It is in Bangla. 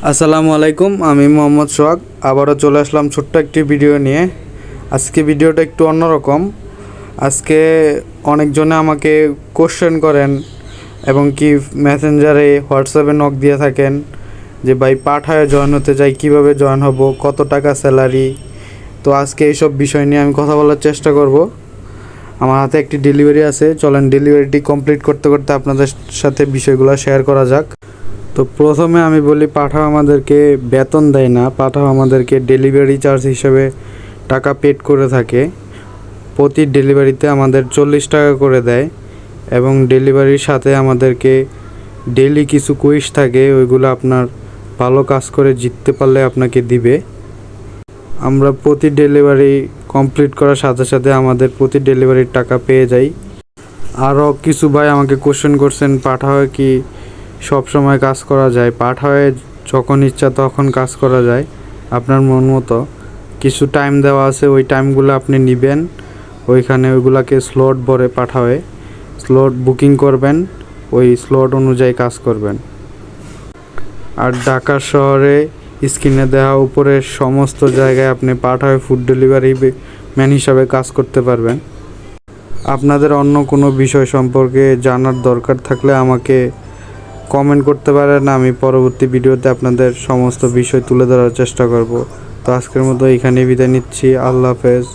আসসালামু আলাইকুম, আমি মোহাম্মদ সোহাগ আবারও চলে আসলাম ছোট্ট একটি ভিডিও নিয়ে। আজকে ভিডিওটা একটু অন্যরকম। আজকে অনেকজনে আমাকে কোশ্চেন করেন এবং কি মেসেঞ্জারে হোয়াটসঅ্যাপে নক দিয়ে থাকেন যে ভাই পাঠায় জয়েন হতে চাই, কীভাবে জয়েন হব, কত টাকা স্যালারি। তো আজকে এইসব বিষয় নিয়ে আমি কথা বলার চেষ্টা করব। আমার হাতে একটি ডেলিভারি আছে, চলেন ডেলিভারিটি কমপ্লিট করতে করতে আপনাদের সাথে বিষয়গুলো শেয়ার করা যাক। তো প্রথমে আমি বলি, পাঠাও আমাদেরকে বেতন দেয় না, পাঠাও আমাদেরকে ডেলিভারি চার্জ হিসেবে টাকা পেড করে থাকে। প্রতি ডেলিভারিতে আমাদের 40 টাকা করে দেয় এবং ডেলিভারির সাথে আমাদেরকে ডেইলি কিছু কুইজ থাকে, ওইগুলো আপনার ভালো কাজ করে জিততে পারলে আপনাকে দিবে। আমরা প্রতি ডেলিভারি কমপ্লিট করার সাথে সাথে আমাদের প্রতি ডেলিভারির টাকা পেয়ে যাই। আরও কিছু ভাই আমাকে কোশ্চেন করছেন, পাঠাও কি সব সময় কাজ করা যায়? পাঠায় যখন ইচ্ছা তখন কাজ করা যায়, আপনার মন মতো। কিছু টাইম দেওয়া আছে, ওই টাইমগুলো আপনি নেবেন, ওইখানে ওইগুলাকে স্লট ভরে পাঠায় স্লট বুকিং করবেন, ওই স্লট অনুযায়ী কাজ করবেন। আর ঢাকা শহরে স্ক্রিনে দেওয়া উপরের সমস্ত জায়গায় আপনি পাঠায় ফুড ডেলিভারি ম্যান হিসাবে কাজ করতে পারবেন। আপনাদের অন্য কোনো বিষয় সম্পর্কে জানার দরকার থাকলে আমাকে কমেন্ট করতে পারেন, আমি পরবর্তী ভিডিওতে আপনাদের সমস্ত বিষয় তুলে ধরার চেষ্টা করব। তো আজকের মতো এখানেই বিদায় নিচ্ছি। আল্লাহ হাফেজ।